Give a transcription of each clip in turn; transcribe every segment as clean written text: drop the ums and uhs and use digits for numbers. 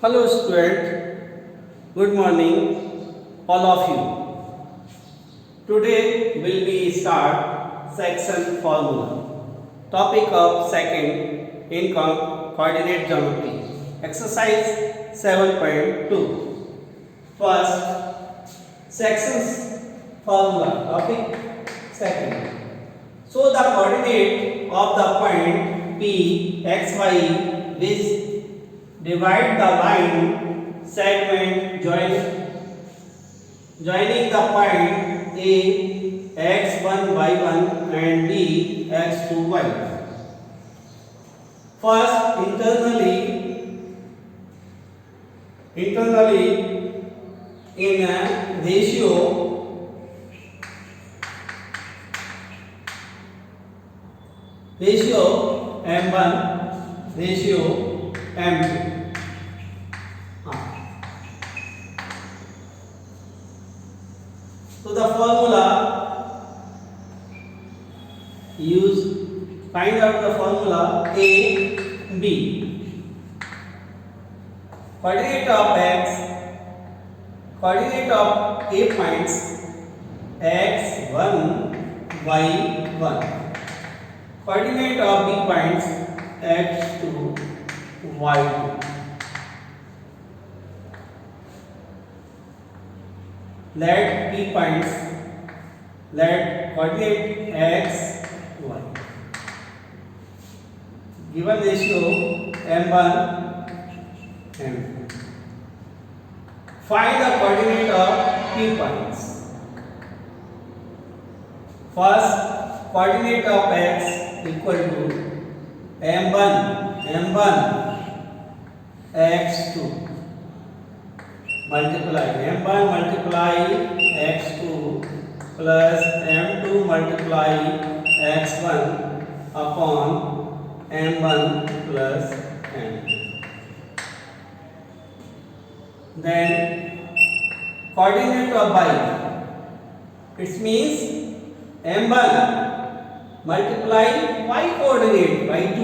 Hello student, good morning all of you. Today will be start section formula. Topic of second in coordinate geometry. Exercise 7.2. First sections formula. Topic second. So the coordinate of the point P x y which divide the line segment joining the point A x1 y1 and B x2 y. First internally in a ratio m1 ratio m2. So the formula find out the formula A B. Coordinate of A points x1 y1. Coordinate of B points x2 y2. Let P points coordinate x y. Given ratio m1 m2. Find the coordinate of P points. First, coordinate of x equal to m1 x2 multiply m1 multiply x2 plus m2 multiply x1 upon m1 plus m2. Then coordinate of y, it means m1 multiply y coordinate y2,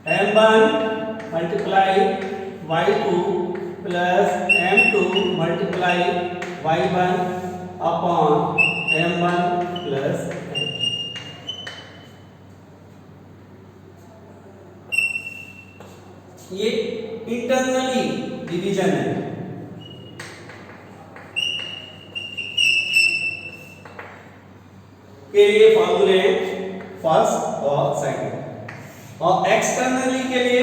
m1 multiply y2 plus m2 multiply y1 upon m1 plus m2. ये internally division है. के लिए फॉर्मूले first और second, और externally के लिए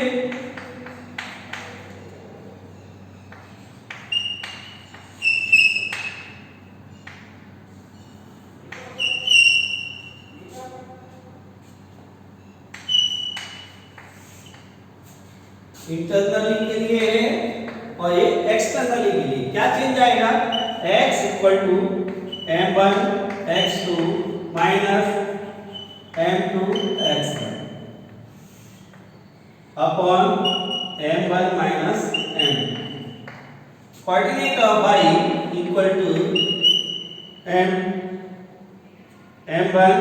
internally के लिए है और ये एक्सटर्नली के लिए क्या चेंज आएगा. x equal to m1 x2 minus m2 x1 upon m1 minus m2. Coordinate of y equal to m1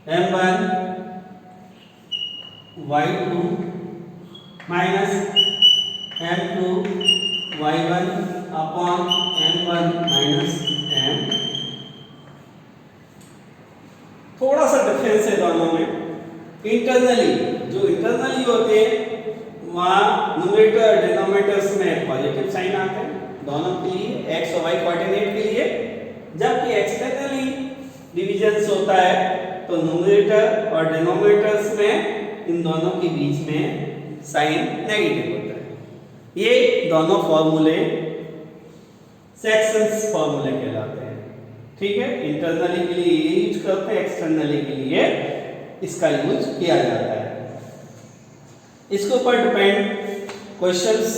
m1 y2 minus m2 y1 upon m1 minus m. थोड़ा सा डिफरेंस है दोनों में. इंटरनली जो इंटरनली होते हैं वहाँ न्यूमरेटर और डिनोमिनेटर्स में पॉजिटिव साइन आते हैं दोनों के लिए x और y कोऑर्डिनेट के लिए, जबकि एक्सटर्नली डिविजन्स होता है तो न्यूमरेटर और डिनोमिनेटर्स में इन दोनों के बीच में साइन नेगेटिव होता है. ये दोनों फॉर्मूले सेक्शंस फॉर्मूले कहलाते हैं. ठीक है, इंटरनली के लिए ये यूज करते हैं, एक्सटर्नली के लिए इसका यूज किया जाता है. इसके ऊपर डिपेंड क्वेश्चंस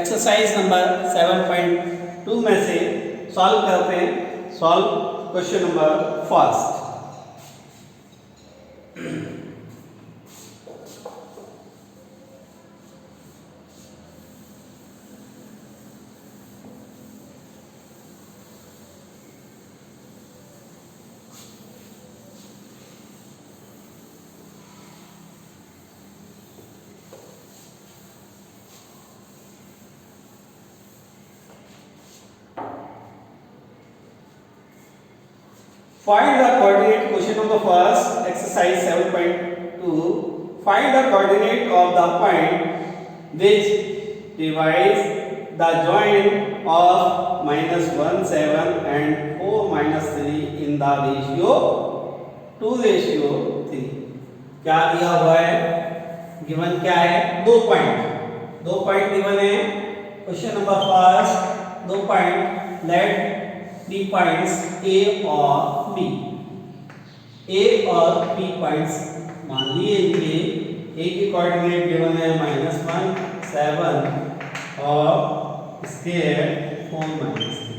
एक्सरसाइज नंबर 7.2 में से सॉल्व करते हैं. Solve question number first. Find the coordinate. Question number first, exercise 7.2. Find the coordinate of the point which divides the joint of -1, 7 and 4, -3 in the ratio 2:3. क्या दिया हुआ है? Given क्या है? दो पॉइंट गिवन है. क्वेश्चन नंबर फर्स्ट, दो point. Let the points A और बी. ए और बी पॉइंट्स मान लिए इनके. ए की कोऑर्डिनेट गिवन है -1, 7 और इसके है 4, -3.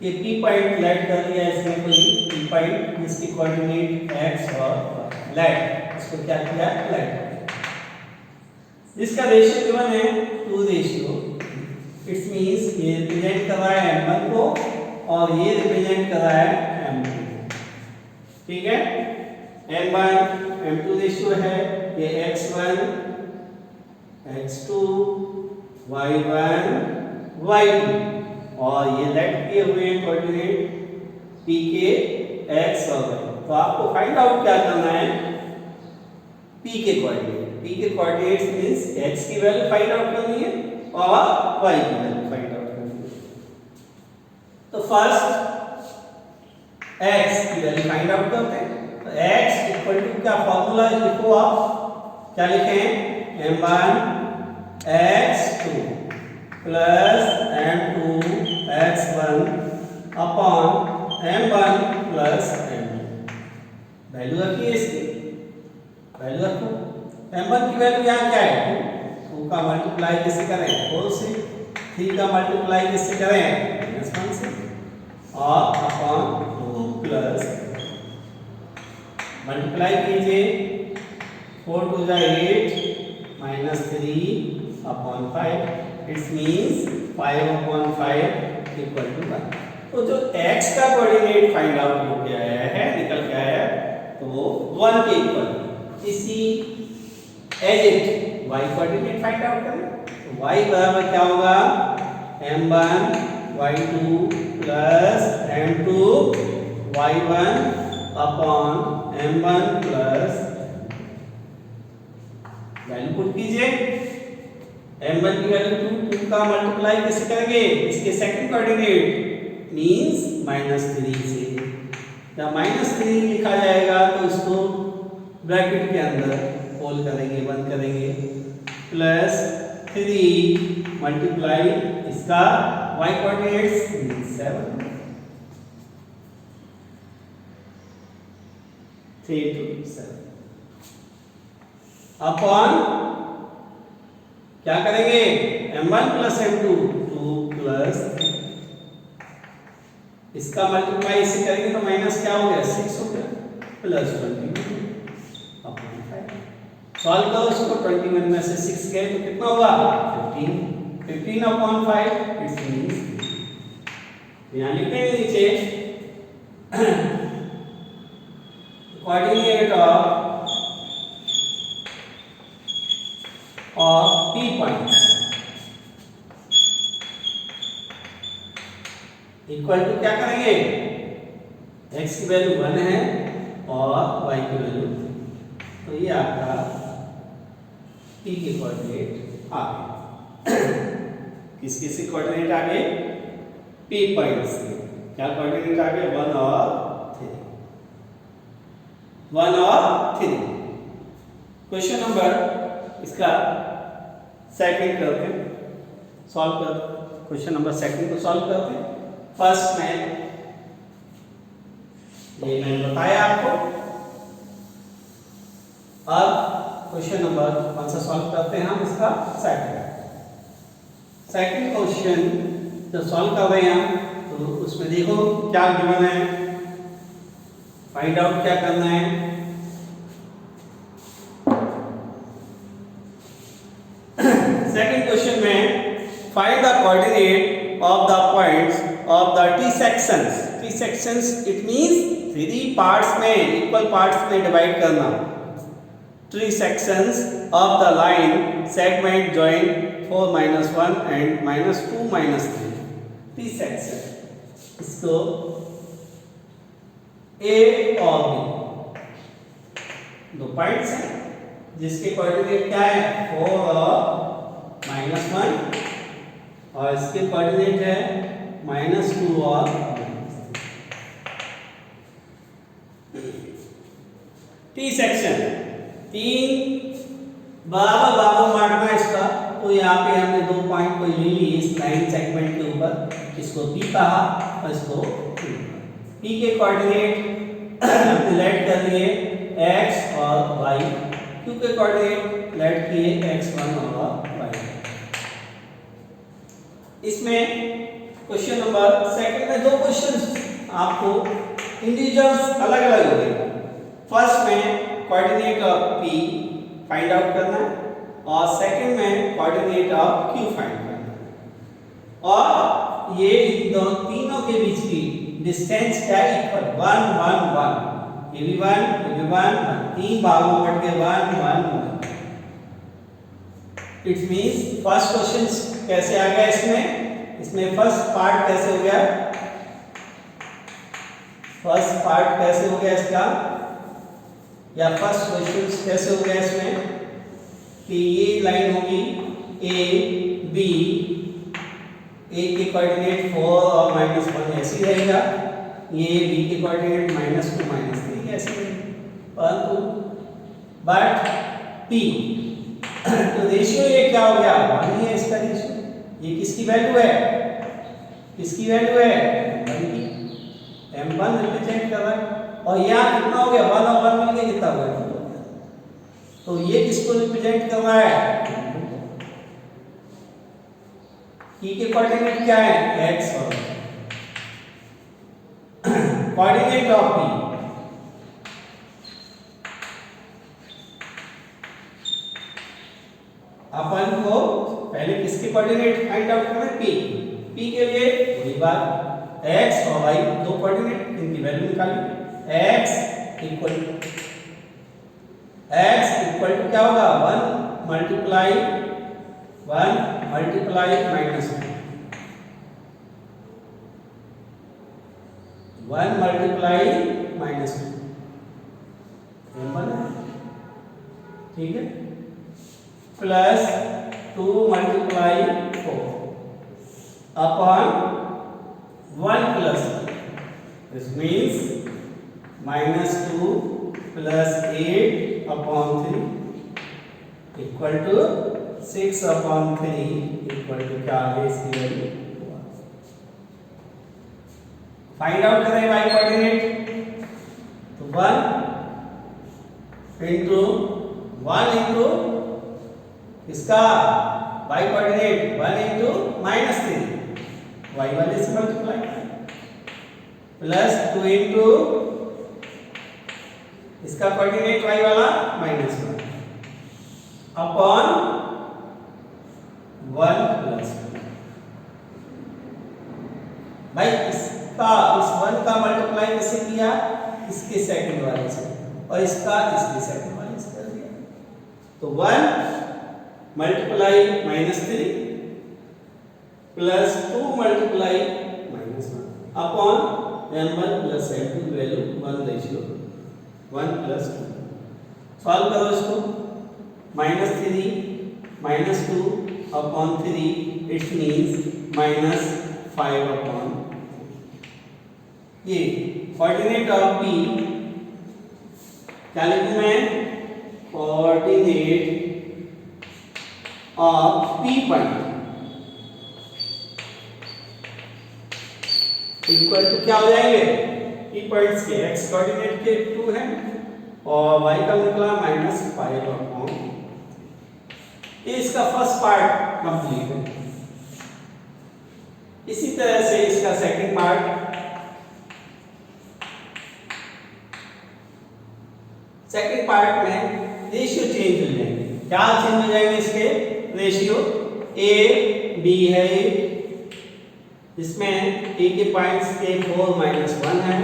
ये पी पॉइंट लेट कर लिया इसमें कोई पी पॉइंट जिसकी कोऑर्डिनेट x और लेट, इसको क्या किया? लेट. जिसका रेशियो गिवन है 2:. इट्स मींस ये रिप्रेजेंट कर रहा है m1 को और ये रिप्रेजेंट कर रहा है m2. ठीक है. m1 m2 रेशियो है. ये x1 x2 y1 y2 और ये लेट किए हुए कोऑर्डिनेट p के x और y. तो आपको फाइंड आउट क्या करना है? p के कोऑर्डिनेट. p के कोऑर्डिनेट्स मींस x की वैल्यू फाइंड आउट करनी है और y की वैल्यू फाइंड आउट करनी है. तो फर्स्ट x की वैल्यू फाइंड आउट करते हैं. तो x इक्वल टू क्या फॉर्मूला लिखो आप. क्या लिखें? m1 x2 plus m2 x1 upon m1 plus m2. Value रखिए इसकी. वैल्यू रखो. m1 की वैल्यू यहाँ क्या है? 2 का मल्टीप्लाई किससे करें? 4 से. 3 का मल्टीप्लाई किससे करें? -1 से. और अपॉन 2 प्लस मल्टीप्लाई कीजिए. 4 2 जा 8 -3 upon 5. It's means 5 upon 5 equal to 1. तो जो x का कोऑर्डिनेट फाइंड आउट हो गया है, निकल के आया है, तो वो 1 के इक्वल. इसी as it y coordinate find out करें. तो y बराबर क्या होगा? m1 y2 plus m2 y1 upon m1 plus. Value put कीजिए. m1 की वैल्यू 2 का मल्टीप्लाई किससे करेंगे? इसके सेकंड कोऑर्डिनेट मींस -3 से. जब -3 लिखा जाएगा तो इसको ब्रैकेट के अंदर होल करेंगे, बंद करेंगे. प्लस 3 मल्टीप्लाई इसका y कोऑर्डिनेट्स 7. 3 to 7 अपॉन क्या करेंगे? m1 प्लस m2 2 प्लस इसका मल्टीप्लाई इससे करेंगे तो माइनस क्या हो गया? 6 हो गया. Plus 21 upon 5. सॉल्व करो इसको. 21 में से 6 गए तो कितना होगा? 15. 15 अपॉन 5 इट्स मींस. यहाँ लिखते हैं नीचे coordinate of p point equal to क्या करेंगे? x की वैल्यू 1 है और y की वैल्यू 3. तो ये आपका p के कोऑर्डिनेट आ गए. किस किस के कोऑर्डिनेट आ गए? p पॉइंट्स के. क्या कोऑर्डिनेट आ गए? 1 और 3. 1 और 3. क्वेश्चन नंबर इसका सेकंड करते हैं. सॉल्व कर. क्वेश्चन नंबर सेकंड को सॉल्व करते हैं. फर्स्ट में ये मैंने बताया आपको. अब क्वेश्चन नंबर कौन सा सॉल्व करते हैं हम? इसका सेकंड क्वेश्चन जो सॉल्व कर रहे हैं तो उसमें देखो क्या गिवन है. फाइंड आउट क्या करना है? सेकंड क्वेश्चन में find the coordinate of the points of the t sections. t sections it means 3 parts में, इक्वल पार्ट्स में डिवाइड करना. 3 sections of the line segment join 4 -1 and -2 -3. t section. इसको ए और B, दो पॉइंट्स हैं जिसके coordinate क्या है 4 और -1, और इसके कोऑर्डिनेट है -2 और टी सेक्शन, तीन बराबर बराबर मारना है इसका। तो यहाँ पे हमने दो पॉइंट को ले ली इस लाइन सेगमेंट के ऊपर, इसको P कहा और इसको Q। P के कोऑर्डिनेट लेट कर दिए x और y, Q के कोऑर्डिनेट लेट किए x1 और y। इसमें क्वेश्चन नंबर सेकंड में दो क्वेश्चन आपको इंडिविजुअल्स अलग अलग हो गए। फर्स्ट में coordinate of P find out करना है और सेकंड में कोऑर्डिनेट ऑफ Q फाइंड करना है, और ये दोनों तीनों के बीच की डिस्टेंस क्या है इक्वल 1 1 1, ये भी 1 ये भी 1 1, तीन भागों में कट के 1 1 1। इट मींस फर्स्ट क्वेश्चन कैसे आ गया इसमें फर्स्ट पार्ट कैसे हो गया, फर्स्ट पार्ट कैसे हो गया इसका, या फर्स्ट क्वेश्चन कैसे हो गया इसमें कि ये लाइन होगी ए बी, ए के कोऑर्डिनेट 4 और -1 ऐसे ही रहेगा, ये बी के कोऑर्डिनेट -2 -3 ऐसे रहेगा, परंतु बट P तो रेशियो ये क्या हो गया 1 ही है इसका रेशियो। ये किसकी वैल्यू है, किसकी वैल्यू है m1 की, m1 रिप्रेजेंट कर रहा है, और यहाँ कितना हो गया 1 और 1 मिलके कितना हो गया, तो ये किसको रिप्रेजेंट कर रहा है, P के कोऑर्डिनेट क्या है x और कोऑर्डिनेट ऑफ P अपन को पहले किसके कोऑर्डिनेट फाइंड आउट करना है P के लिए वही बात x और y दो कोऑर्डिनेट, इनकी वैल्यू निकालिए। x इक्वल टू क्या होगा 1 मल्टीप्लाई -1, 1 मल्टीप्लाई -2, ठीक है, plus 2 multiply 4 upon 1 plus, this means -2 plus 8 upon 3 equal to 6 upon 3 equal to क्या आ गया इसकी वैल्यू। फाइंड आउट करें y कोऑर्डिनेट, तो 1 इंटू इसका y कोऑर्डिनेट 1 इंटू -3 y वाले से मल्टीप्लाई, प्लस 2 इंटू इसका कोऑर्डिनेट y वाला -1 अपॉन 1 प्लस 2। भाई इसका इस 1 का मल्टीप्लाई किससे किया, इसके सेकंड वाले से, और इसका इसके सेकंड वाले से कर दिया, तो 1 multiply -3 plus 2 multiply -1 upon m1 plus m2 value 1 ratio 1 plus 2। Solve करो इसको, -2 अपॉन 3 इट मीन्स -5 अपॉन, ये कोऑर्डिनेट ऑफ P क्या लिखूं मैं, coordinate of P point equal to क्या हो जाएंगे P पॉइंट्स के x कोऑर्डिनेट के 2 है और y का निकला -5 अपॉन, ये इसका फर्स्ट पार्ट कंप्लीट है। इसी तरह से इसका सेकंड पार्ट, सेकंड पार्ट में रेशियो चेंज हो जाएंगे, क्या चेंज हो जाएंगे इसके रेशियो, a b है, इसमें a के पॉइंट्स के 4 -1 है,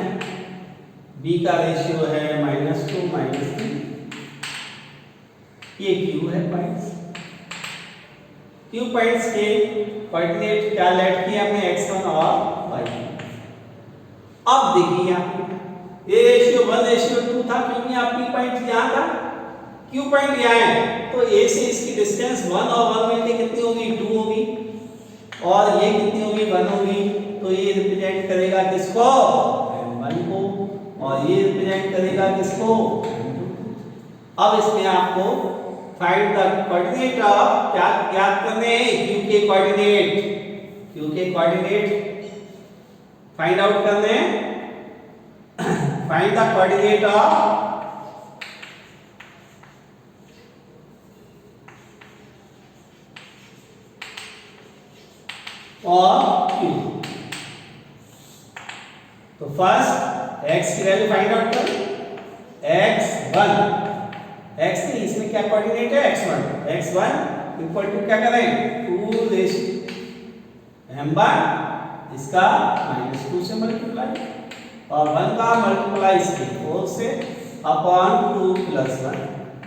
b का रेशियो है -2 -3, ये q है पॉइंट्स, q पॉइंट्स के कोऑर्डिनेट क्या लेट किया हमने x1 और y1। अब देखिए यहाँ ये रेशियो 1:2 था क्योंकि आप P पॉइंट यहाँ था, Q पॉइंट यहाँ है, तो A से इसकी डिस्टेंस 1 और 1 मिलके कितनी होगी 2 होगी, और ये कितनी होगी 1 होगी, तो ये रिप्रेजेंट करेगा किसको M1 को, और ये रिप्रेजेंट करेगा किसको M2 को। अब इसमें आपको फाइंड द कोऑर्डिनेट ऑफ क्या ज्ञात करने हैं Q के कोऑर्डिनेट, Q के कोऑर्डिनेट फाइंड आउट करने हैं। फाइंड द कोऑर्डिनेट ऑफ और Q। तो फर्स्ट x की वैल्यू फाइंड आउट करें, x1 x नहीं इसमें क्या कोऑर्डिनेट है x1 इक्वल टू क्या करें 2 रेशियो m1 इसका -2 से मल्टीप्लाई और 1 का मल्टीप्लाई इसके 4 से अपॉन 2 + 1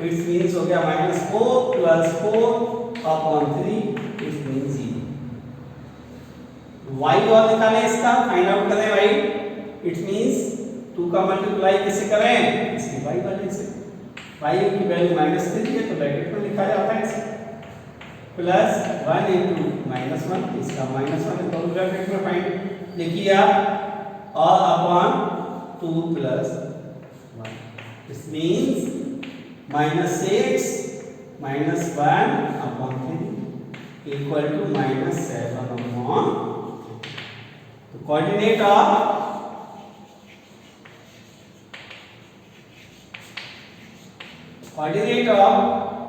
इट्स मींस हो गया -4 + 4 अपॉन 3 इट्स मींस 0। y और निकालें इसका फाइंड आउट करें y, इट्स मींस 2 का मल्टीप्लाई किससे करें इसके y वाले से, y की वैल्यू -3 है तो ब्रैकेट में लिखा जाता है इसे प्लस 1 * -1 इसका -1 तो ब्रैकेट में फाइंड लिखिए आप और upon 2 + 1 this means -6 -1 upon 3 equal to -7 upon. तो कोऑर्डिनेट ऑफ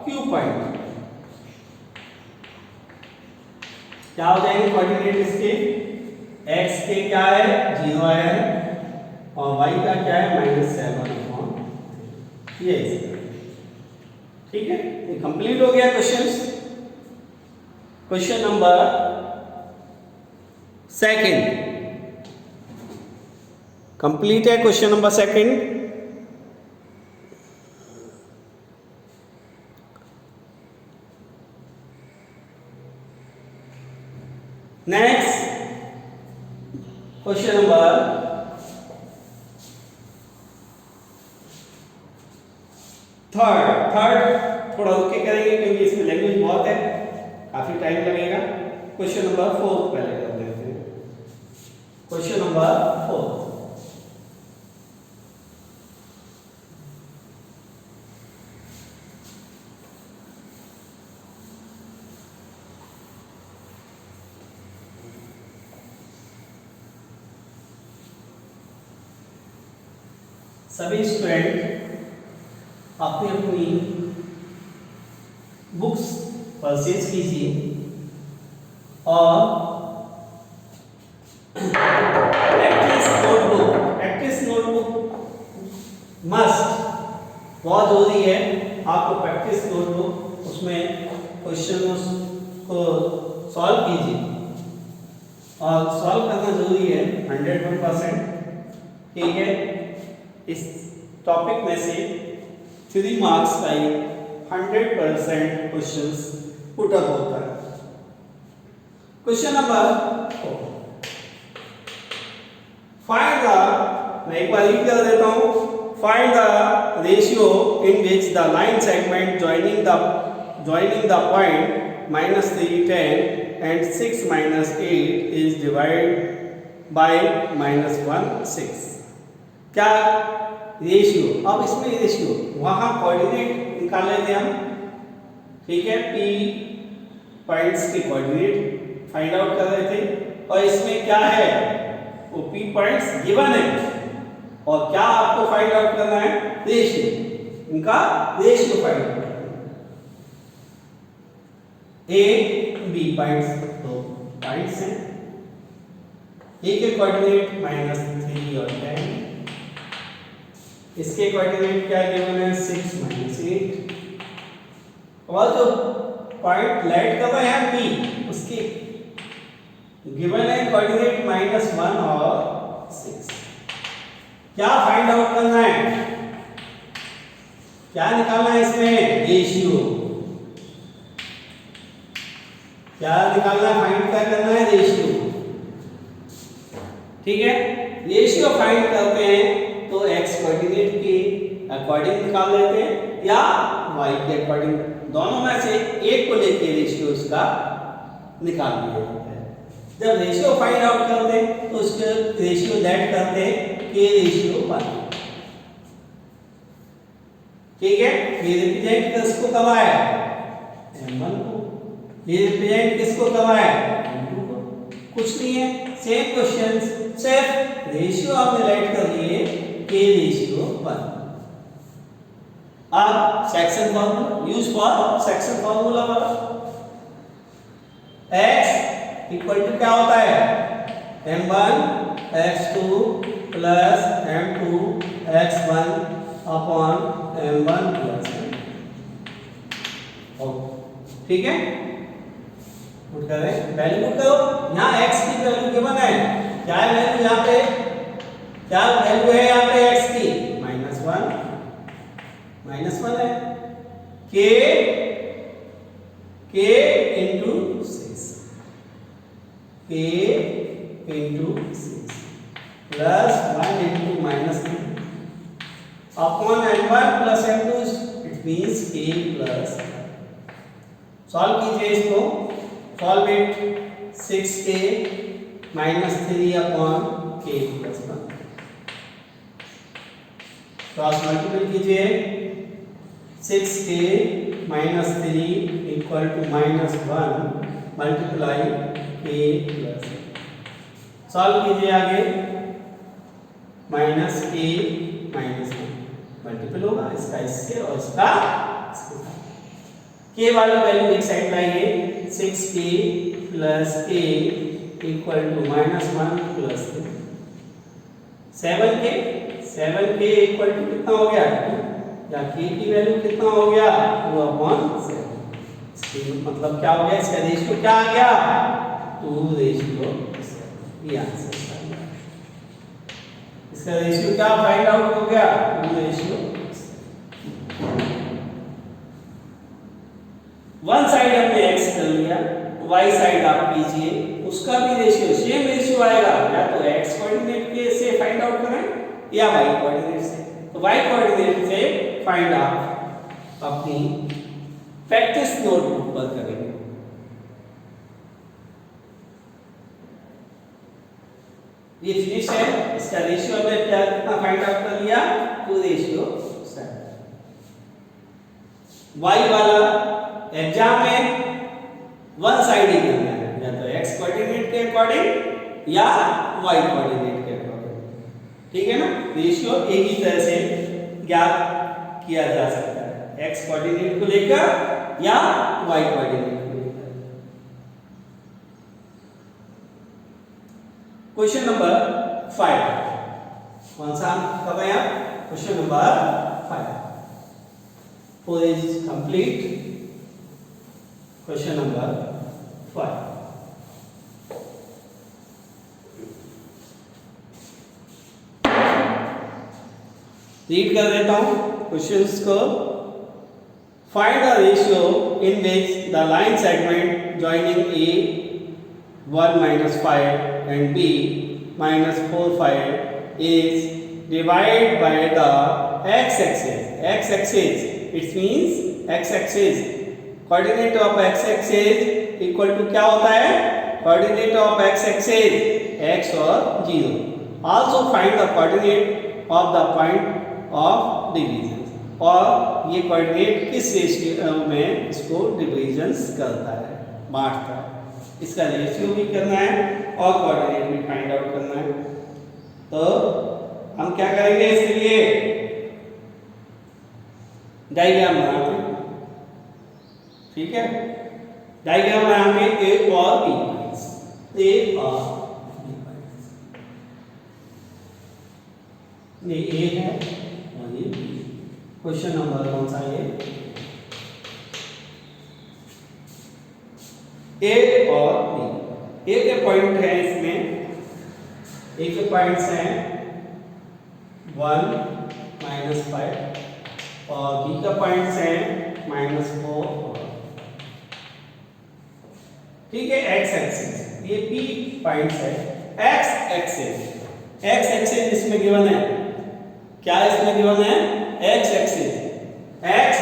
Q पॉइंट क्या हो जाएंगे कोऑर्डिनेट इसके, x के क्या है 0 आया है और y का क्या है -7 अपॉन ये, ठीक है। ये कंप्लीट हो गया क्वेश्चंस। क्वेश्चन नंबर 2 कंप्लीट है, question number 2। Next question number 3 थोड़ा रुक के करेंगे क्योंकि इसमें लैंग्वेज बहुत है, काफी टाइम लगेगा। क्वेश्चन नंबर 4 पहले कर लेते हैं। क्वेश्चन नंबर 4 सभी स्टूडेंट अपनी अपनी बुक्स परचेज कीजिए और प्रैक्टिस नोटबुक मस्ट बहुत जरूरी है। आपको प्रैक्टिस नोटबुक उसमें क्वेश्चन को सॉल्व कीजिए और सॉल्व करना जरूरी है 101%, ठीक है। इस टॉपिक में से 3 मार्क्स का ही 100% क्वेश्चंस पुट अप होता है। क्वेश्चन नंबर 4 फाइंड द, मैं एक बार रीड कर देता हूं, find the ratio in which the line segment joining the point -3 10 and 6 - 8 is divided by -1 6। क्या रेशियो, अब इसमें रेशियो वहां कोऑर्डिनेट निकाल लेते हम, ठीक है। P पॉइंट्स के कोऑर्डिनेट फाइंड आउट कर रहे थे और इसमें क्या है वो P पॉइंट्स गिवन है और क्या आपको फाइंड आउट करना है रेशियो, इनका रेशियो फाइंड आउट करना है। A B पॉइंट्स तो पॉइंट्स हैं, A के कोऑर्डिनेट -3 और 10, इसके कोऑर्डिनेट क्या गिवन है 6 - 8 और जो पॉइंट लाइट कर रहे हैं P उसकी गिवन है कोऑर्डिनेट -1 और 6। क्या फाइंड आउट करना है, क्या निकालना है इसमें रेशियो, क्या निकालना है, फाइंड क्या करना है रेशियो, ठीक है। रेशियो फाइंड करते हैं तो x कोऑर्डिनेट के अकॉर्डिंग निकाल लेते हैं या y के अकॉर्डिंग, दोनों में से एक को लेके रेशियो इसका निकाल लिया जाता है। जब रेशियो फाइंड आउट करते हैं तो उसके रेशियो दैट करते हैं k रेशियो 1। ठीक है, ये रिप्रेजेंट किसको करवाया है, m1 को। ये रिप्रेजेंट किसको करवाया है, m2 को। कुछ नहीं है, सेम क्वेश्चंस, सिर्फ रेशियो हमने राइट कर लिए k रेशियो 1। अब section formula use for section formula वाला, x इक्वल टू क्या होता है, m1 x2 plus m2 x1 upon m1 plus m2। ठीक है, पुट करें, वैल्यू पुट करो। यहाँ x की वैल्यू गिवन है, क्या है वैल्यू यहाँ पे, क्या वैल्यू है यहाँ पे x की, -1 है, k into 6, k into 6 plus 1 into -3 upon m1 plus m2, it means k plus. Solve कीजिए इसको, solve it, 6k -3 upon k plus 1, cross multiple कीजिए, 6k -3 equal to -1 multiply k plus. Solve कीजिए आगे, -k -1 multiple होगा इसका इससे और इसका k वाला वैल्यू एक साइड लाइए, 6k plus k equal to -1 plus 7k equal to कितना हो गया, या k की वैल्यू कितना हो गया, 2/7। इसका मतलब क्या हो गया, इसका रेशियो क्या आ गया, 2:7। ये आंसर है, इसका रेशियो क्या फाइंड आउट हो गया, 2:7। वन साइड हमने x कर लिया, y साइड आप कीजिए, उसका भी रेशियो सेम रेशियो आएगा, या तो x कोऑर्डिनेट के से फाइंड आउट करें या y कोऑर्डिनेट से। तो y कोऑर्डिनेट से फाइंड आउट अपनी प्रैक्टिस नोटबुक पर करेंगे। ये फिनिश है, इसका रेशियो हमने क्या कितना फाइंड आउट कर लिया, 2:7। y वाला एग्जाम में वन साइड ही करना है, या तो x कोऑर्डिनेट के अकॉर्डिंग या y कोऑर्डिनेट के अकॉर्डिंग। ठीक है ना, रेशियो एक ही तरह से ज्ञात किया जा सकता है, x कोऑर्डिनेट को लेकर या y कोऑर्डिनेट को लेकर। क्वेश्चन नंबर 5, कौन सा कर रहे हैं आप, question number 5, 4 is complete. Question number 5, read कर देता हूं क्वेश्चंस को। Find the ratio in which the line segment joining A 1-5 and b -4-5 is divided by the x-axis. X-axis, it means x-axis. Coordinate of x-axis equal to क्या होता है? Coordinate of x-axis x और 0. Also find the coordinate of the point of division. और ये coordinate किस ratio में इसको divisions करता है, बांटता है, इसका रेशियो भी करना है और कोऑर्डिनेट भी फाइंड आउट करना है। तो हम क्या करेंगे, इसके लिए डायग्राम बनाते हैं। ठीक है, डायग्राम बनाएंगे ए और बी पॉइंट्स, ए और बी पॉइंट्स। ये ए है और ये बी। क्वेश्चन नंबर कौन सा है? ए और बी। ए के पॉइंट है इसमें, ए के पॉइंट्स हैं 1-5 और बी का पॉइंट्स हैं -4। ठीक है, एक्स एक्सिस, ये बी पॉइंट्स है। एक्स एक्सिस इसमें गिवन है क्या इसमें गिवन है? x axis, x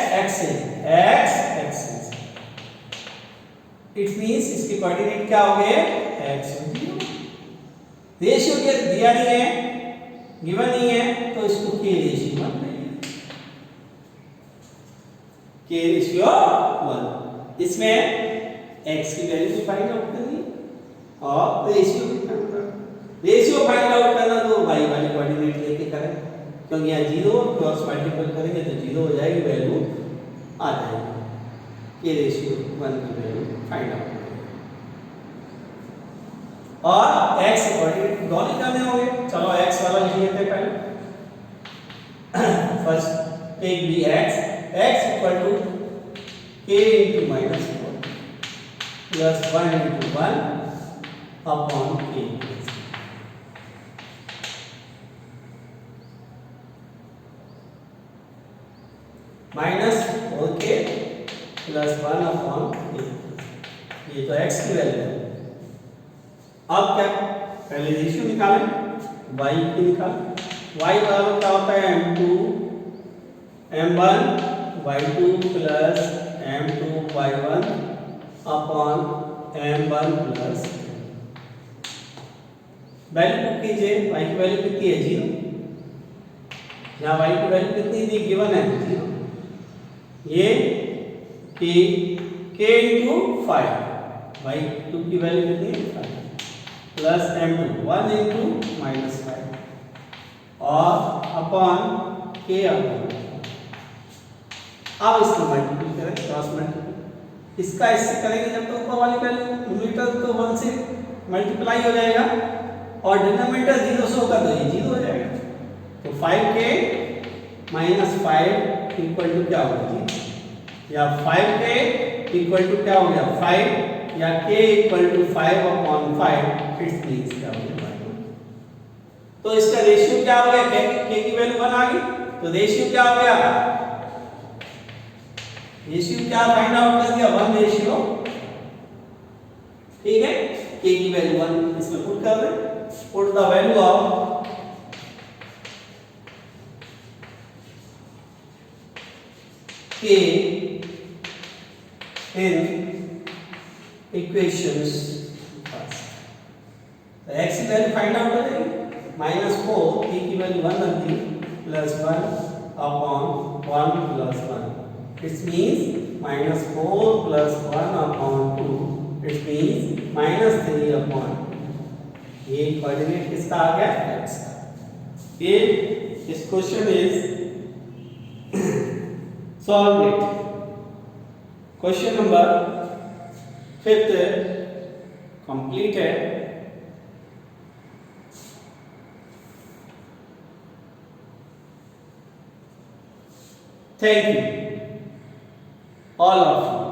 axis. It means इसकी कोऑर्डिनेट क्या हो गए? x और 0। रेशियो के दिया नहीं है, गिवन नहीं है, तो इसको k रेशियो 1 लेंगे, k रेशियो 1। इसमें x की वैल्यू फाइंड आउट करनी और रेशियो भी फाइंड करना। रेशियो फाइंड आउट करना तो y वाली कोऑर्डिनेट लेके करें, क्योंकि यहाँ 0 क्रॉस मल्टीपल करेंगे तो 0 हो जाएगी, वैल्यू आ जाएगी। k रेशियो 1 की वैल्यू फाइंड आउट करेंगे और x कोऑर्डिनेट दोनों करने होंगे। चलो x वाला लिख लेते हैं पहले। First take the x equal to k into -4 plus 1 into 1 upon k minus 4k plus 1 upon k। ये तो x की वैल्यू है। अब क्या, पहले रेशियो निकालें, y की निकालें। y बराबर क्या होता है? m2 m1 y2 plus m2 y1 upon m1 plus. Value put कीजिए, y की वैल्यू कितनी है? 0। यहाँ y की वैल्यू कितनी दी? गिवन है 0। ये k into 5, y2 की वैल्यू कितनी है? 5 प्लस m2 1 into -5 और अपॉन k अपॉन। अब इसको मल्टीपल करें, क्रॉस मल्टीपल। इसका इससे करेंगे जब तो ऊपर वाली वैल्यू न्यूमरेटर तो 1 से मल्टीप्लाई हो जाएगा और डिनोमिनेटर 0 से होगा तो ये 0 हो जाएगा। तो 5k माइनस 5 इक्वल टू क्या होगा? या 5k इक्वल टू क्या हो गया? 5 या k equal to 5 upon 5। It's means क्या हो गया? 1। तो इसका रेशियो क्या हो गया? k की वैल्यू 1 आ गई, तो रेशियो क्या हो गया? रेशियो क्या फाइंड आउट कर दिया? 1 रेशियो। ठीक है, k की वैल्यू 1 इसमें पुट कर दें। Put the value of k in equations first। तो x की वैल्यू फाइंड आउट हो जाएगी। -4 k की वैल्यू 1 आती plus 1 upon 1 plus 1। It means -4 plus 1 upon 2। It means -3 upon. ये कोऑर्डिनेट किसका आ गया? x का। ये इस question is solve it. Question number 5th completed। Thank you all of you।